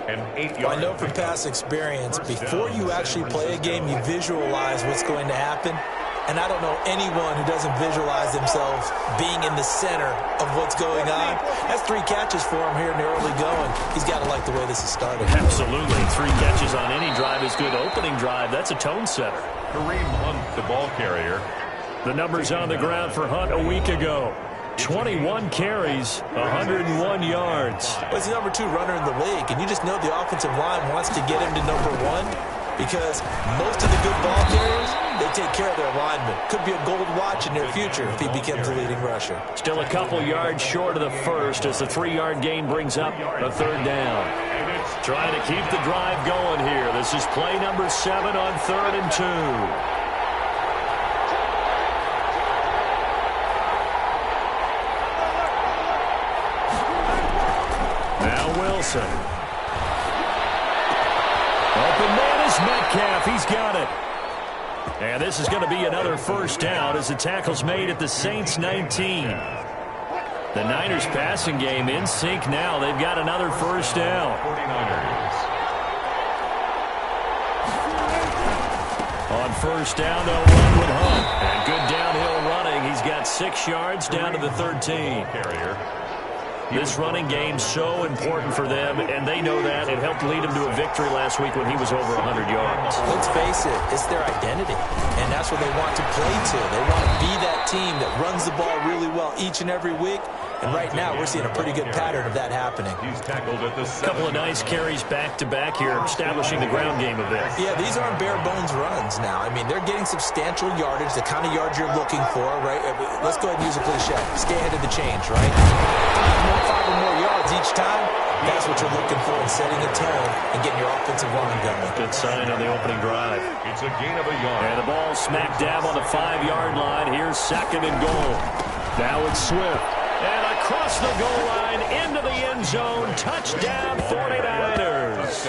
and 8 yards. Well, I know from past experience, before you actually play a game, you visualize what's going to happen. And I don't know anyone who doesn't visualize themselves being in the center of what's going on. That's 3 catches for him here in the early going. He's got to like the way this is started. Absolutely. 3 catches on any drive is good. Opening drive, that's a tone setter. Kareem Hunt, the ball carrier. The numbers on the ground for Hunt a week ago. 21 carries, 101 yards. Well, he's the number 2 runner in the league, and you just know the offensive line wants to get him to number 1 because most of the good ball carriers, they take care of their linemen. Could be a gold watch in their future if he becomes a leading rusher. Still a couple yards short of the first as the 3-yard gain brings up a 3rd down. Trying to keep the drive going here. This is play number 7 on 3rd and 2. Wilson. Open man is Metcalf. He's got it. And this is going to be another first down as the tackle's made at the Saints 19. The Niners passing game in sync now. They've got another first down. 49ers. On first down, they'll run with Hunt. And good downhill running. He's got 6 yards down to the 13. Carrier. This running game's so important for them, and they know that. It helped lead them to a victory last week when he was over 100 yards. Let's face it, it's their identity, and that's what they want to play to. They want to be that team that runs the ball really well each and every week, and right now we're seeing a pretty good pattern of that happening. He's tackled at the 7. Couple of nice carries back-to-back here, establishing the ground game a bit. Yeah, these aren't bare-bones runs now. I mean, they're getting substantial yardage, the kind of yards you're looking for, right? Let's go ahead and use a cliche. Stay ahead of the change, right? 5 or more yards each time, that's what you're looking for in setting a tone and getting your offensive line going. Good sign on the opening drive. It's a gain of a yard. And the ball smack dab on the 5-yard line. Here's 2nd and goal. Now it's Swift. And across the goal line into the end zone. Touchdown 49ers.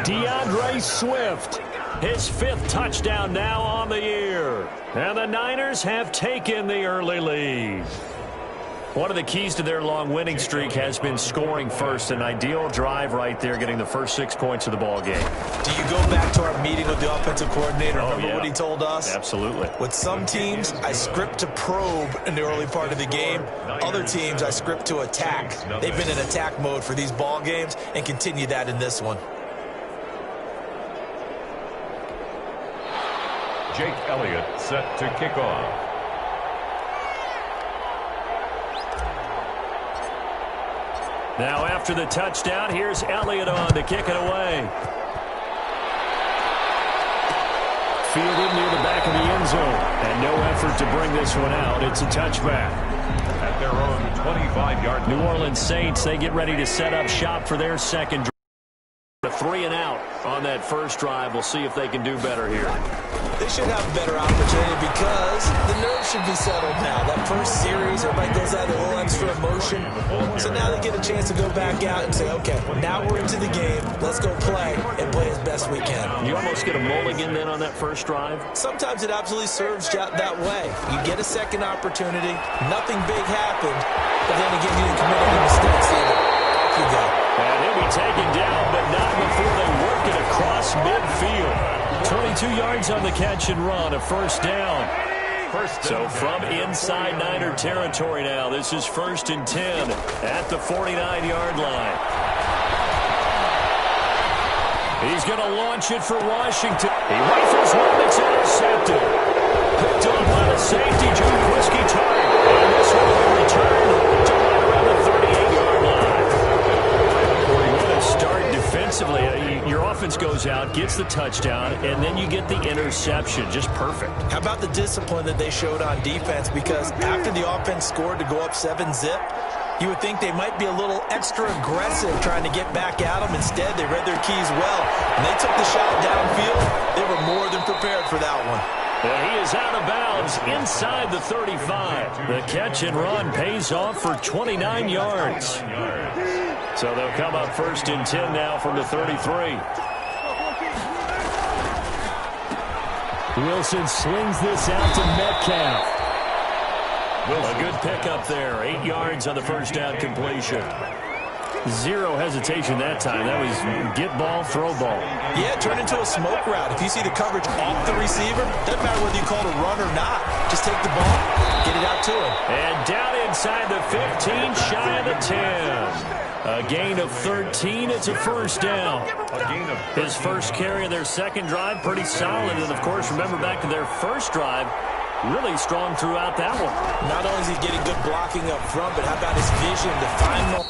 DeAndre Swift. His 5th touchdown now on the year. And the Niners have taken the early lead. One of the keys to their long winning streak has been scoring first. An ideal drive right there, getting the first 6 points of the ball game. Do you go back to our meeting with the offensive coordinator? Remember what he told us? Absolutely. With some teams, I script to probe in the early part of the game. Other teams, I script to attack. They've been in attack mode for these ball games and continue that in this one. Jake Elliott set to kick off. Now after the touchdown, here's Elliott on to kick it away. Fielded near the back of the end zone. And no effort to bring this one out. It's a touchback. At their own 25-yard line. New Orleans Saints, they get ready to set up shop for their second drive. A 3 and out on that first drive. We'll see if they can do better here. They should have a better opportunity because the nerves should be settled now. That first series, everybody goes out with a little extra emotion. So now they get a chance to go back out and say, okay, now we're into the game. Let's go play and play as best we can. You almost get a mulligan then on that first drive? Sometimes it absolutely serves that way. You get a second opportunity. Nothing big happened. But then again, you didn't commit any mistakes either. Off you go. And he'll be taken down, but not before they work it across midfield. 22 yards on the catch and run, a first down. So from inside Niner territory now, this is 1st and 10 at the 49-yard line. He's going to launch it for Washington. He rifles one that's intercepted. Picked up by the safety, Joe Whiskey-Tart. And this one will return to right around the 38-yard line. What a start defensively. Your offense goes out, gets the touchdown, and then you get the interception. Just perfect. How about the discipline that they showed on defense? Because after the offense scored to go up 7-zip, you would think they might be a little extra aggressive trying to get back at them. Instead, they read their keys well, and they took the shot downfield. They were more than prepared for that one. Well, he is out of bounds inside the 35. The catch and run pays off for 29 yards. So they'll come up 1st and 10 now from the 33. Wilson slings this out to Metcalf. A good pickup there. 8 yards on the first down completion. Zero hesitation that time. That was get ball, throw ball. Yeah, turn into a smoke route. If you see the coverage off the receiver, doesn't matter whether you call it a run or not. Just take the ball, get it out to him. And down inside the 15, shy of the 10. A gain of 13. It's a first down. His first carry of their second drive, pretty solid. And, of course, remember back to their first drive, really strong throughout that one. Not only is he getting good blocking up front, but how about his vision to find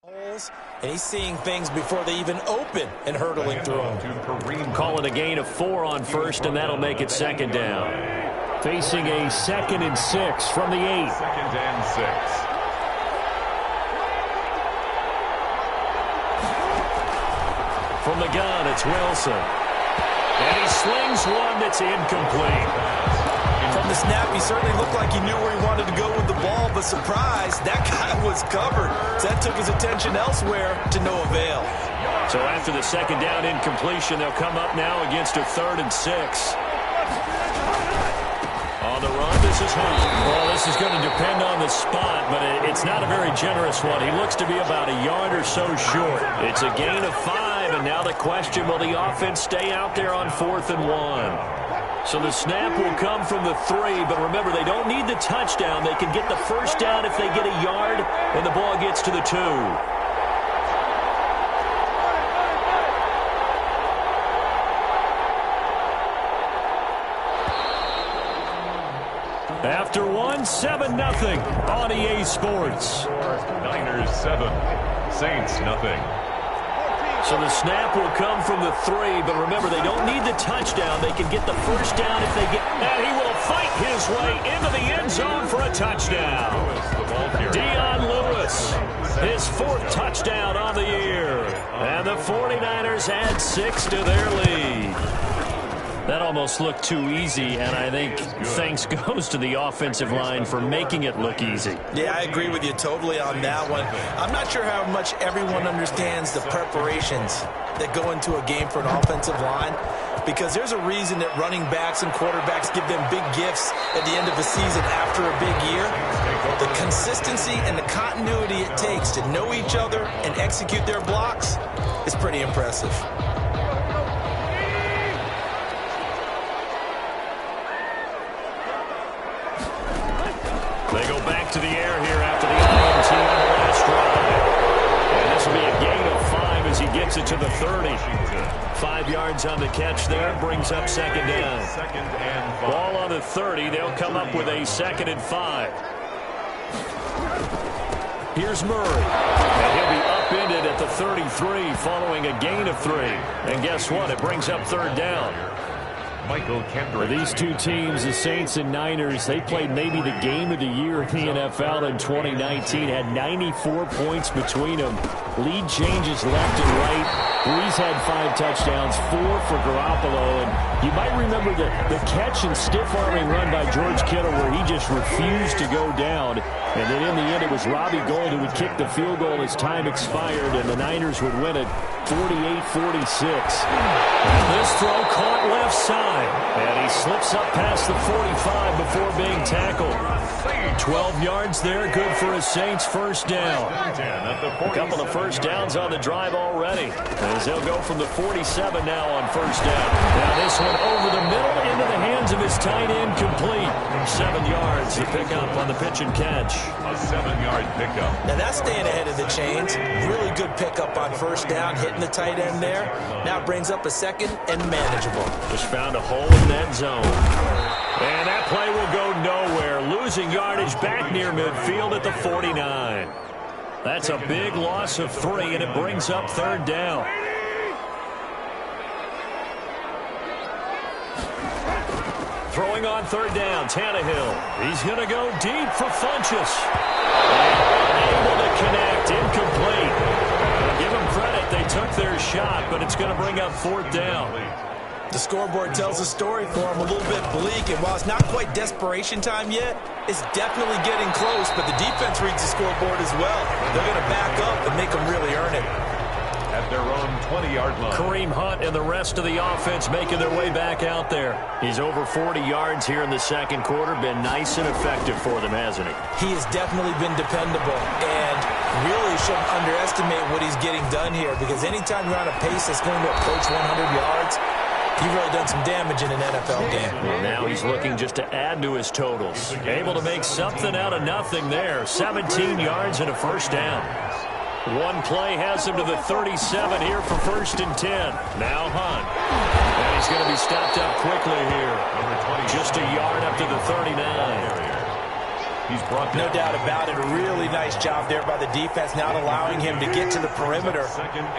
And he's seeing things before they even open and hurdling through them. Call it a gain of 4 on first, and that'll make it second down. Facing a 2nd and 6 from the 8. 2nd and 6. From the gun, it's Wilson. And he slings one that's incomplete. From the snap, he certainly looked like he knew where he wanted to go with the ball, but surprise, that guy was covered. So that took his attention elsewhere to no avail. So after the second down incompletion, they'll come up now against a 3rd and 6. On the run, this is Hunt. Well, this is going to depend on the spot, but it's not a very generous one. He looks to be about a yard or so short. It's a gain of 5, and now the question, will the offense stay out there on 4th and 1? So the snap will come from the 3, but remember, they don't need the touchdown. They can get the first down if they get a yard, and the ball gets to the 2. After 1, 7-0 on EA Sports. Niners 7, Saints nothing. So the snap will come from the 3, but remember, they don't need the touchdown. They can get the first down if they get... And he will fight his way into the end zone for a touchdown. Dion Lewis, his 4th touchdown on the year. And the 49ers add 6 to their lead. That almost looked too easy, and I think thanks goes to the offensive line for making it look easy. Yeah, I agree with you totally on that one. I'm not sure how much everyone understands the preparations that go into a game for an offensive line, because there's a reason that running backs and quarterbacks give them big gifts at the end of a season after a big year. The consistency and the continuity it takes to know each other and execute their blocks is pretty impressive. They go back to the air here after the INT on the last drive. And this will be a gain of 5 as he gets it to the 30. 5 yards on the catch there, brings up second down. Ball on the 30, they'll come up with a 2nd and 5. Here's Murray. And he'll be upended at the 33 following a gain of 3. And guess what? It brings up 3rd down. Michael Kendrick. These two teams, the Saints and Niners, they played maybe the game of the year in the NFL in 2019. Had 94 points between them. Lead changes left and right. Breeze had 5 touchdowns, 4 for Garoppolo. And you might remember the catch and stiff-arming run by George Kittle where he just refused to go down. And then in the end, it was Robbie Gould who would kick the field goal as time expired, and the Niners would win it 48-46. This throw caught left side, and he slips up past the 45 before being tackled. 12 yards there, good for a Saints first down. A couple of first downs on the drive already, as they'll go from the 47 now on first down. Now this one over the middle into the hands of his tight end, complete. 7 yards, the pickup on the pitch and catch. A 7-yard pickup. Now that's staying ahead of the chains. Really good pickup on first down, hitting the tight end there. Now it brings up a 2nd and manageable. Just found a hole in that zone. And that play will go nowhere. Losing yardage back near midfield at the 49. That's a big loss of 3, and it brings up 3rd down. Throwing on 3rd down, Tannehill. He's going to go deep for Funchess. Able to connect, incomplete. Give them credit, they took their shot, but it's going to bring up 4th down. The scoreboard tells a story for him, a little bit bleak, and while it's not quite desperation time yet, it's definitely getting close, but the defense reads the scoreboard as well. They're going to back up and make them really earn it. At their own 20-yard line. Kareem Hunt and the rest of the offense making their way back out there. He's over 40 yards here in the second quarter. Been nice and effective for them, hasn't he? He has definitely been dependable, and really shouldn't underestimate what he's getting done here, because anytime you're on a pace that's going to approach 100 yards, you've really done some damage in an NFL game. Well, now he's looking just to add to his totals. Able to make something out of nothing there. 17 yards and a first down. One play has him to the 37 here for 1st and 10. Now Hunt. And he's going to be stopped up quickly here. Just a yard up to the 39. He's brought No down. doubt about it. A really nice job there by the defense, not allowing him to get to the perimeter.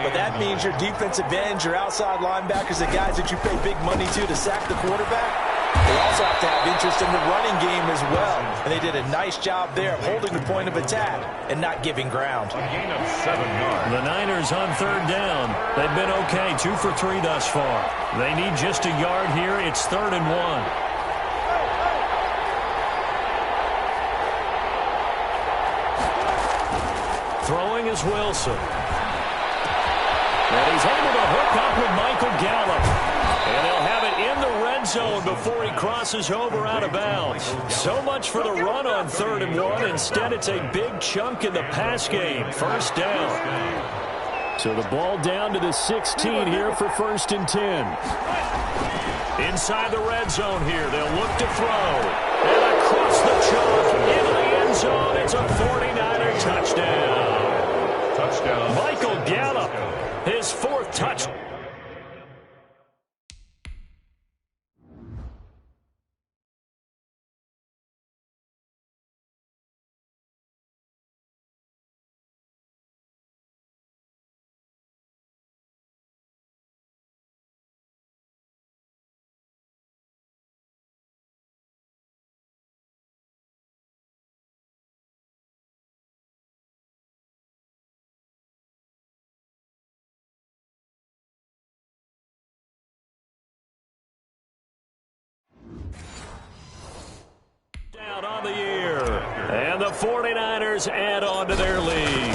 But that means your defensive ends, your outside linebackers, the guys that you pay big money to sack the quarterback, they also have to have interest in the running game as well. And they did a nice job there of holding the point of attack and not giving ground. A gain of 7 yards. The Niners on third down. They've been okay, 2 for 3 thus far. They need just a yard here. It's 3rd and 1. Throwing is Wilson. And he's able to hook up with Michael Gallup. And they'll have it in the red zone before he crosses over out of bounds. So much for the run on 3rd and 1. Instead, it's a big chunk in the pass game. First down. So the ball down to the 16 here for 1st and 10. Inside the red zone here. They'll look to throw. And across the chalk into the end zone. It's a 49er touchdown. Touchdown. Michael Gallup, his 4th touchdown. Down on the year. And the 49ers add on to their lead.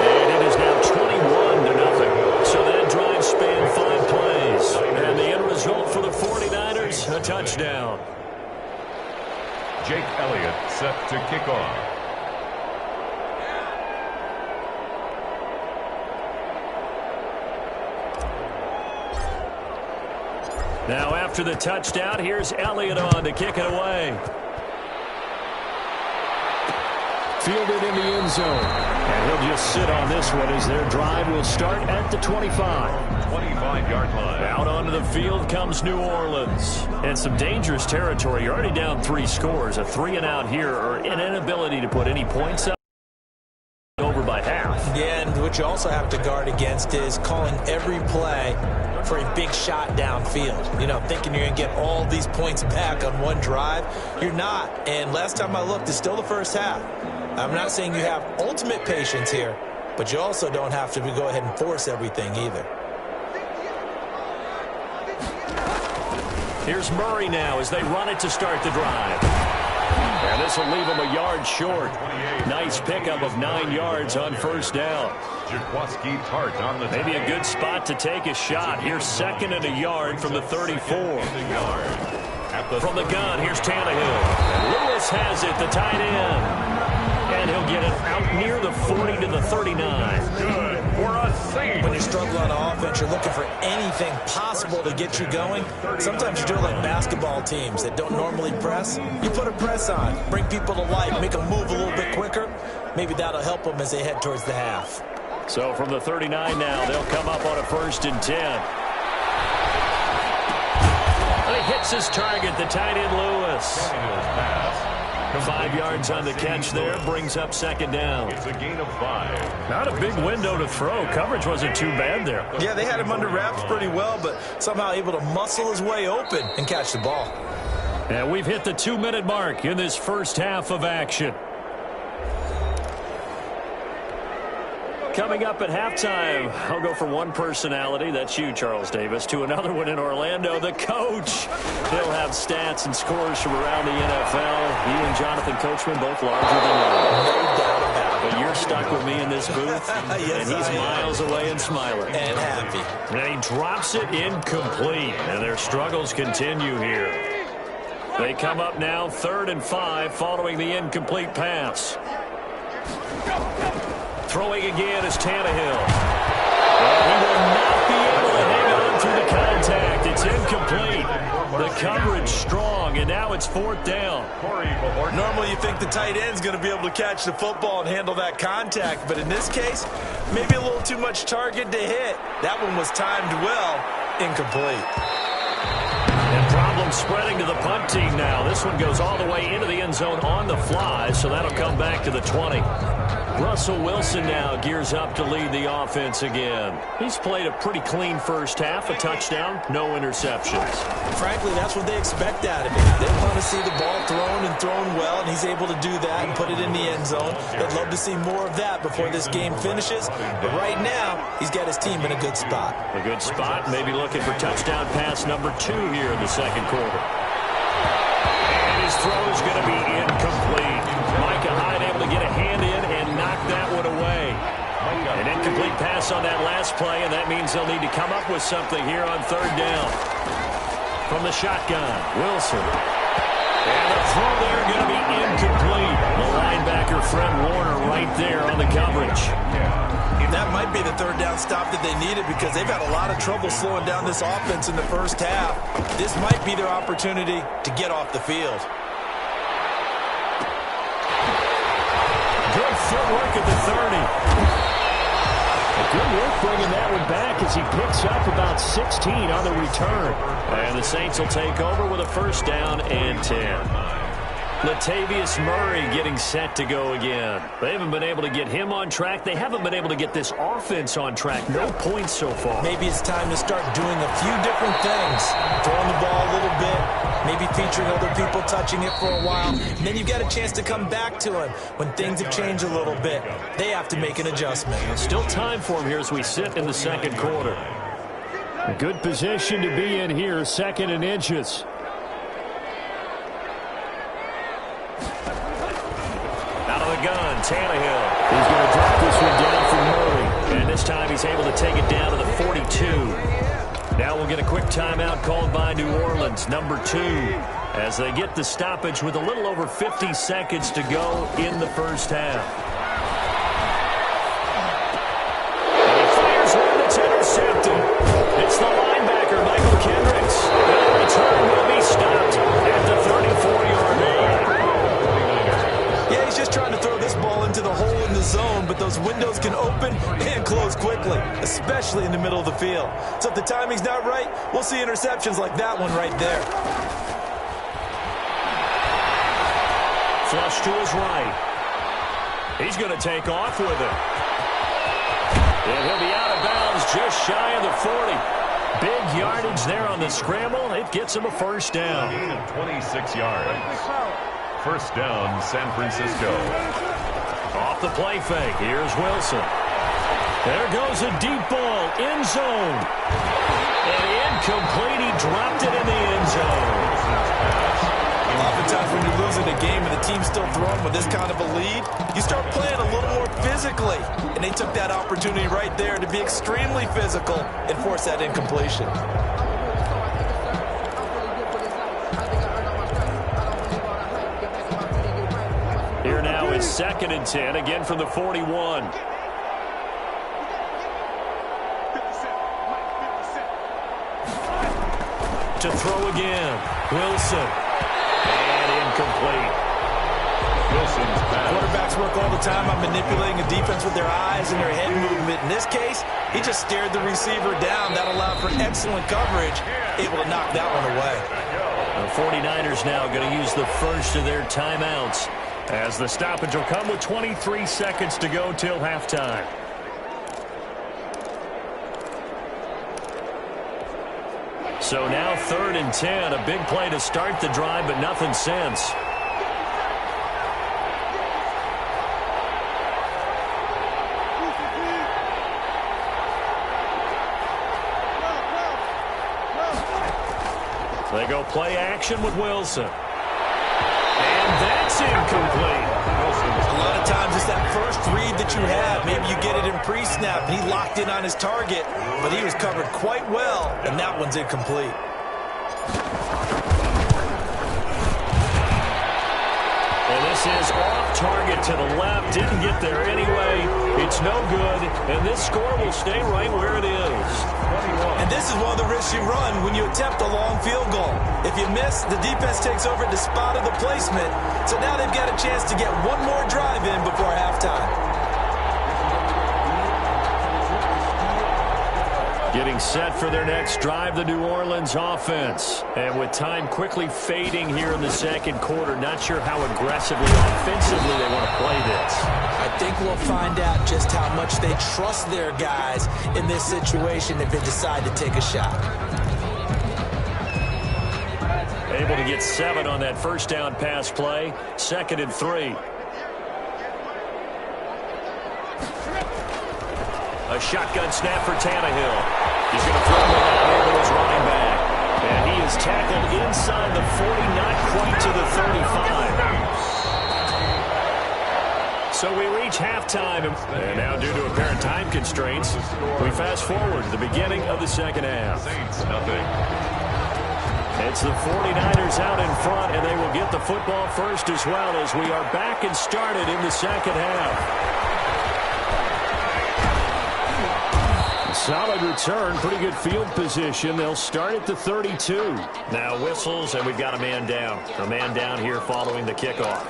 And it is now 21-0. So that drive spanned 5 plays. And the end result for the 49ers, a touchdown. Jake Elliott set to kick off. Now after the touchdown, here's Elliott on to kick it away. Fielded in the end zone. And he'll just sit on this one as their drive will start at the 25. 25-yard line. Out onto the field comes New Orleans. And some dangerous territory. You're already down 3 scores. A 3-and-out here, or an inability to put any points up. Over by half. Yeah, and what you also have to guard against is calling every play for a big shot downfield. You know, thinking you're going to get all these points back on one drive. You're not. And last time I looked, it's still the first half. I'm not saying you have ultimate patience here, but you also don't have to go ahead and force everything either. Here's Murray now as they run it to start the drive. And this will leave him a yard short. Nice pickup of 9 yards on first down. Jaquaski Tart on the Maybe a good spot to take a shot. Here's 2nd and a yard from the 34. From the gun, here's Tannehill. And Lewis has it, the tight end. And he'll get it out near the 40 to the 39. Good for a save. When you struggle on offense, you're looking for anything possible to get you going. Sometimes you do it like basketball teams that don't normally press. You put a press on, bring people to life, make them move a little bit quicker. Maybe that'll help them as they head towards the half. So from the 39 now, they'll come up on a 1st and 10. He hits his target, the tight end Lewis. 5 yards on the catch there, brings up 2nd down. It's a gain of 5. Not a big window to throw. Coverage wasn't too bad there. Yeah, they had him under wraps pretty well, but somehow able to muscle his way open and catch the ball. And we've hit the 2-minute mark in this first half of action. Coming up at halftime, I'll go from one personality, that's you, Charles Davis, to another one in Orlando, the coach. He'll have stats and scores from around the NFL. He and Jonathan Coachman both larger than life. No doubt about it. But you're stuck with me in this booth, Yes, and he's I am. miles away and smiling. And happy. And he drops it incomplete, and their struggles continue here. They come up now 3rd and 5 following the incomplete pass. Throwing again is Tannehill. And he will not be able to hang on through the contact. It's incomplete. The coverage strong, and now it's 4th down. Normally you think the tight end's going to be able to catch the football and handle that contact, but in this case, maybe a little too much target to hit. That one was timed well, incomplete. And problem And spreading to the punt team now. This one goes all the way into the end zone on the fly, so that'll come back to the 20. Russell Wilson now gears up to lead the offense again. He's played a pretty clean first half, a touchdown, no interceptions. Frankly, that's what they expect out of him. They want to see the ball thrown and thrown well, and he's able to do that and put it in the end zone. They'd love to see more of that before this game finishes. But right now, he's got his team in a good spot. A good spot, maybe looking for touchdown pass number 2 here in the second quarter. And his throw is going to be incomplete. Micah Hyde able to get a hand in and knock that one away. An incomplete pass on that last play, and that means they'll need to come up with something here on third down. From the shotgun, Wilson. And the throw there going to be incomplete. The linebacker, Fred Warner, right there on the coverage. That might be the third down stop that they needed because they've had a lot of trouble slowing down this offense in the first half. This might be their opportunity to get off the field. Good footwork at the 30. Good work bringing that one back as he picks up about 16 on the return. And the Saints will take over with a first down and 10. Latavius Murray getting set to go again. They haven't been able to get him on track. They haven't been able to get this offense on track. No points so far. Maybe it's time to start doing a few different things. Throwing the ball a little bit, maybe featuring other people touching it for a while. And then you've got a chance to come back to him when things have changed a little bit. They have to make an adjustment. Still time for him here as we sit in the second quarter. A good position to be in here, second and inches. Out of the gun, Tannehill. He's going to drop this one down for Murray. And this time he's able to take it down to the 42. Now we'll get a quick timeout called by New Orleans, number 2, as they get the stoppage with a little over 50 seconds to go in the first half. And he fires one that's intercepted. It's the linebacker, Michael Kendricks. And the return will be stopped at the 34-yard line. Yeah, he's just trying to throw this ball into the hole in the zone, but those windows can open and close quickly, especially in the middle of the field. So if the timing's not right, we'll see interceptions like that one right there. Flush to his right. He's going to take off with it. And he'll be out of bounds just shy of the 40. Big yardage there on the scramble. It gets him a first down. 26 yards. First down, San Francisco. Off the play fake. Here's Wilson. There goes a deep ball. End zone. And incomplete. He dropped it in the end zone. Oftentimes when you're losing a game and the team's still throwing with this kind of a lead, you start playing a little more physically. And they took that opportunity right there to be extremely physical and force that incompletion. Here now is second and 10, again from the 41. To throw again, Wilson. And incomplete. Wilson's pass. Quarterbacks work all the time on manipulating a defense with their eyes and their head movement. In this case, he just stared the receiver down. That allowed for excellent coverage, able to knock that one away. The 49ers now going to use the first of their timeouts, as the stoppage will come with 23 seconds to go till halftime. So now third and 10, a big play to start the drive, but nothing since. They go play action with Wilson. And that's incomplete. A lot of times it's that first read that you have. Maybe you get it in pre-snap, and he locked in on his target, but he was covered quite well, and that one's incomplete. And this is off target to the left. Didn't get there anyway. It's no good, and this score will stay right where it is. And this is one of the risks you run when you attempt a long field goal. If you miss, the defense takes over at the spot of the placement. So now they've got a chance to get one more drive in before halftime. Getting set for their next drive, the New Orleans offense. And with time quickly fading here in the second quarter, not sure how aggressively offensively they want to play this. I think we'll find out just how much they trust their guys in this situation if they decide to take a shot. Able to get 7 on that first down pass play. 2nd and 3. A shotgun snap for Tannehill. He's going to throw it out here to his running back. And he is tackled inside the 40, not quite to the 35. So we reach halftime. And now due to apparent time constraints, we fast forward to the beginning of the second half. It's the 49ers out in front, and they will get the football first as well as we are back and started in the second half. Solid return, pretty good field position. They'll start at the 32. Now whistles, and we've got a man down. A man down here following the kickoff.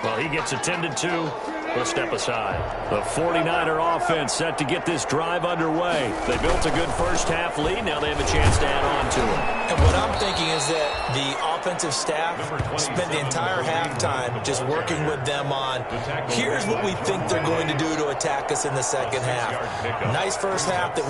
Well, he gets attended to. We'll step aside. The 49er offense set to get this drive underway. They built a good first half lead. Now they have a chance to add on to it. And what I'm thinking is that the offensive staff spent the entire halftime just working with them on, here's what we think they're going to do to attack us in the second half. Nice first half that